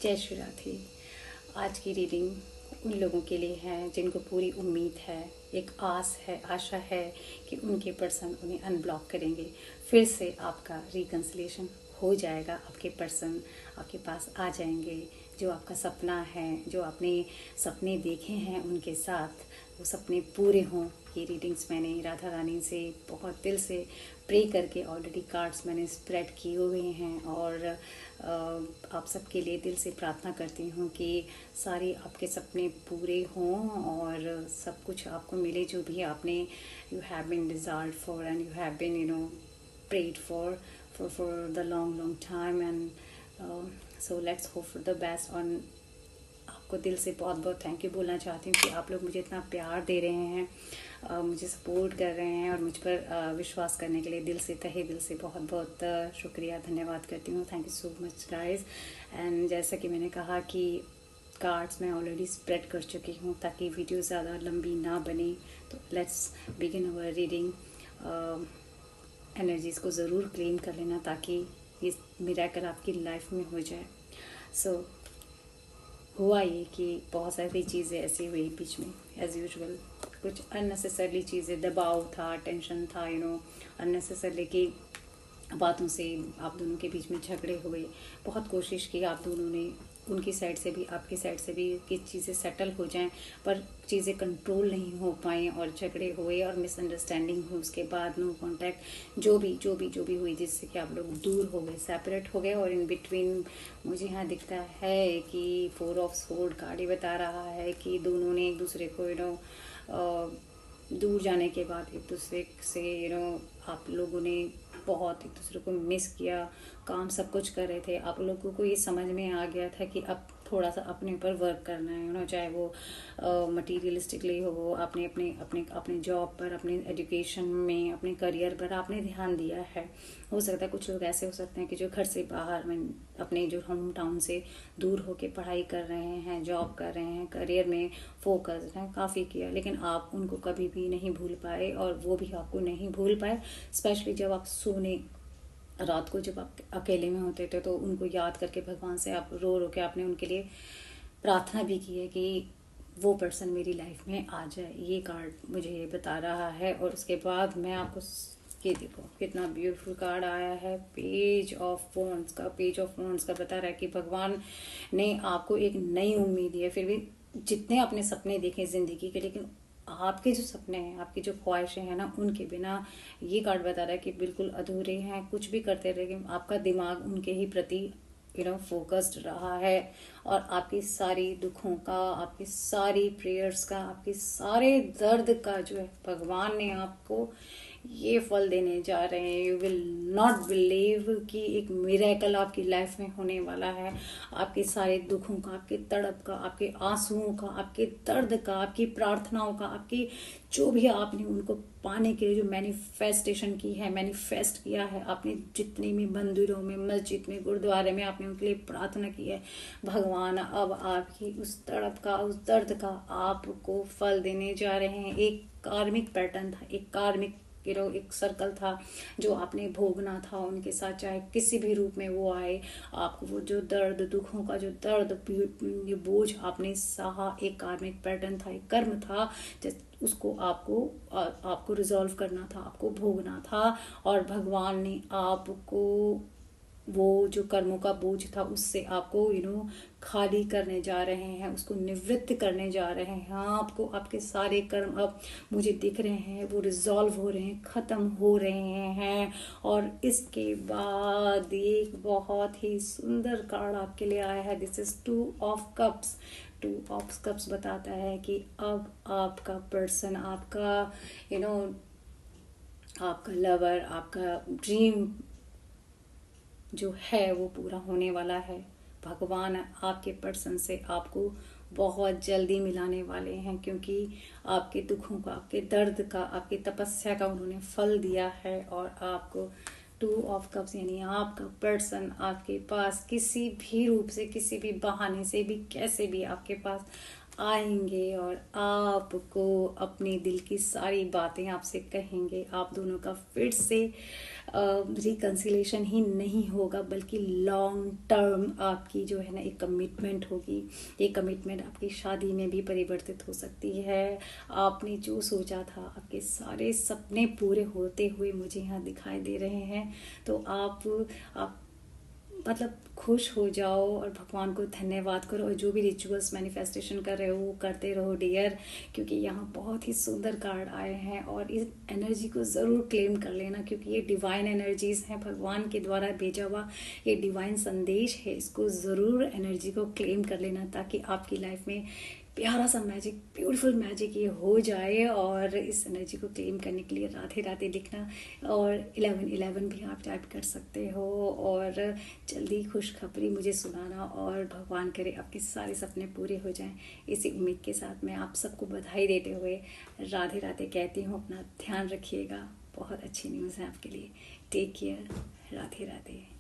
जय श्री राधे। आज की रीडिंग उन लोगों के लिए है जिनको पूरी उम्मीद है, एक आस है, आशा है कि उनके पर्सन उन्हें अनब्लॉक करेंगे। फिर से आपका रिकन्सिलेशन हो जाएगा, आपके पर्सन आपके पास आ जाएंगे। जो आपका सपना है, जो आपने सपने देखे हैं उनके साथ, वो सपने पूरे हों। ये रीडिंग्स मैंने राधा रानी से बहुत दिल से प्रे करके ऑलरेडी कार्ड्स मैंने स्प्रेड किए हुए हैं और आप सबके लिए दिल से प्रार्थना करती हूँ कि सारे आपके सपने पूरे हों और सब कुछ आपको मिले जो भी आपने you have been desired for and you have been prayed for the long time and so let's hope for the best। और आपको दिल से बहुत बहुत थैंक यू बोलना चाहती हूँ कि आप लोग मुझे इतना प्यार दे रहे हैं, मुझे सपोर्ट कर रहे हैं और मुझ पर विश्वास करने के लिए दिल से, तहे दिल से बहुत बहुत शुक्रिया, धन्यवाद करती हूँ। Thank you so much guys. And जैसा कि मैंने कहा कि कार्ड्स मैं ऑलरेडी स्प्रेड कर चुकी हूँ ताकि वीडियो ज़्यादा लंबी ना बने। तो let's begin our reading. Energies को ज़रूर क्लेम कर लेना ताकि ये मिरेकल आपकी लाइफ में हो जाए। सो हुआ ये कि बहुत सारी चीज़ें ऐसी हुई बीच में, एज़ यूजुअल कुछ अननेसेसरली चीज़ें, दबाव था, टेंशन था, अननेसेसरली की बातों से आप दोनों के बीच में झगड़े हुए। बहुत कोशिश की आप दोनों ने, उनकी साइड से भी आपकी साइड से भी, कि चीज़ें सेटल हो जाएं, पर चीज़ें कंट्रोल नहीं हो पाई और झगड़े हुए और मिसअंडरस्टैंडिंग हुई। उसके बाद नो कांटेक्ट जो भी हुई, जिससे कि आप लोग दूर हो गए, सेपरेट हो गए। और इन बिटवीन मुझे यहाँ दिखता है कि 4 ऑफ स्वॉर्ड कार्ड ही बता रहा है कि दोनों ने एक दूसरे को दूर जाने के बाद एक दूसरे से आप लोगों ने बहुत एक दूसरे को मिस किया। काम सब कुछ कर रहे थे, आप लोगों को ये समझ में आ गया था कि अब थोड़ा सा अपने ऊपर वर्क करना है, चाहे वो मटीरियलिस्टिकली हो, आपने अपने अपने अपने जॉब पर, अपने एजुकेशन में, अपने करियर पर आपने ध्यान दिया है। हो सकता है कुछ लोग ऐसे हो सकते हैं कि जो घर से बाहर में अपने जो होम टाउन से दूर होके पढ़ाई कर रहे हैं, जॉब कर रहे हैं, करियर में फोकस हैं, काफ़ी किया, लेकिन आप उनको कभी भी नहीं भूल पाए और वो भी आपको नहीं भूल पाए। स्पेशली जब आप सोने रात को जब आप अकेले में होते थे तो उनको याद करके भगवान से आप रो के आपने उनके लिए प्रार्थना भी की है कि वो पर्सन मेरी लाइफ में आ जाए। ये कार्ड मुझे ये बता रहा है। और उसके बाद मैं आपको ये देखो कितना ब्यूटीफुल कार्ड आया है, पेज ऑफ वॉन्ड्स का। पेज ऑफ वॉन्ड्स का बता रहा है कि भगवान ने आपको एक नई उम्मीद दी है। फिर भी जितने अपने सपने देखे ज़िंदगी के, लेकिन आपके जो सपने हैं, आपकी जो ख्वाहिशें हैं ना, उनके बिना ये कार्ड बता रहा है कि बिल्कुल अधूरे हैं। कुछ भी करते रहे, लेकिन आपका दिमाग उनके ही प्रति फोकस्ड रहा है। और आपकी सारी दुखों का, आपकी सारी प्रेयर्स का, आपके सारे दर्द का जो है भगवान ने आपको ये फल देने जा रहे हैं। यू विल नॉट बिलीव कि एक मिरेकल आपकी लाइफ में होने वाला है। आपके सारे दुखों का, आपके तड़प का, आपके आंसुओं का, आपके दर्द का, आपकी प्रार्थनाओं का, आपकी जो भी आपने उनको पाने के लिए जो मैनिफेस्टेशन की है, मैनिफेस्ट किया है आपने, जितने भी मंदिरों में, मस्जिद में, गुरुद्वारे में आपने उनके लिए प्रार्थना की है, भगवान अब आपकी उस तड़प का, उस दर्द का आपको फल देने जा रहे हैं। एक कार्मिक पैटर्न था, एक कार्मिक एक सर्कल था जो आपने भोगना था उनके साथ, चाहे किसी भी रूप में वो आए। आपको वो जो दर्द, दुखों का जो दर्द, ये बोझ आपने सहा, एक कार्मिक पैटर्न था, एक कर्म था, उसको आपको रिजॉल्व करना था, आपको भोगना था। और भगवान ने आपको वो जो कर्मों का बोझ था उससे आपको खाली करने जा रहे हैं, उसको निवृत्त करने जा रहे हैं। आपको आपके सारे कर्म अब मुझे दिख रहे हैं, वो रिजॉल्व हो रहे हैं, ख़त्म हो रहे हैं। और इसके बाद एक बहुत ही सुंदर कार्ड आपके लिए आया है। This is 2 of cups. 2 of cups बताता है कि अब आपका पर्सन, आपका आपका लवर, आपका ड्रीम जो है वो पूरा होने वाला है। भगवान आपके पर्सन से आपको बहुत जल्दी मिलाने वाले हैं, क्योंकि आपके दुखों का, आपके दर्द का, आपकी तपस्या का उन्होंने फल दिया है। और आपको 2 ऑफ कप्स यानी आपका पर्सन आपके पास किसी भी रूप से, किसी भी बहाने से भी, कैसे भी आपके पास आएंगे और आपको अपने दिल की सारी बातें आपसे कहेंगे। आप दोनों का फिर से रिकन्सिलेशन ही नहीं होगा, बल्कि लॉन्ग टर्म आपकी जो है ना एक कमिटमेंट होगी। ये कमिटमेंट आपकी शादी में भी परिवर्तित हो सकती है। आपने जो सोचा था, आपके सारे सपने पूरे होते हुए मुझे यहाँ दिखाई दे रहे हैं। तो आप मतलब खुश हो जाओ और भगवान को धन्यवाद करो, और जो भी रिचुअल्स मैनिफेस्टेशन कर रहे हो वो करते रहो डियर, क्योंकि यहाँ बहुत ही सुंदर कार्ड आए हैं। और इस एनर्जी को ज़रूर क्लेम कर लेना, क्योंकि ये डिवाइन एनर्जीज हैं, भगवान के द्वारा भेजा हुआ ये डिवाइन संदेश है। इसको ज़रूर एनर्जी को क्लेम कर लेना, ताकि आपकी लाइफ में प्यारा सा मैजिक, ब्यूटीफुल मैजिक ये हो जाए। और इस एनर्जी को क्लेम करने के लिए राधे राधे लिखना, और 1111 भी आप टाइप कर सकते हो। और जल्दी खुशखबरी मुझे सुनाना, और भगवान करे आपके सारे सपने पूरे हो जाएं। इसी उम्मीद के साथ मैं आप सबको बधाई देते हुए राधे राधे कहती हूँ। अपना ध्यान रखिएगा, बहुत अच्छी न्यूज़ है आपके लिए। Take care, Radhe Radhe.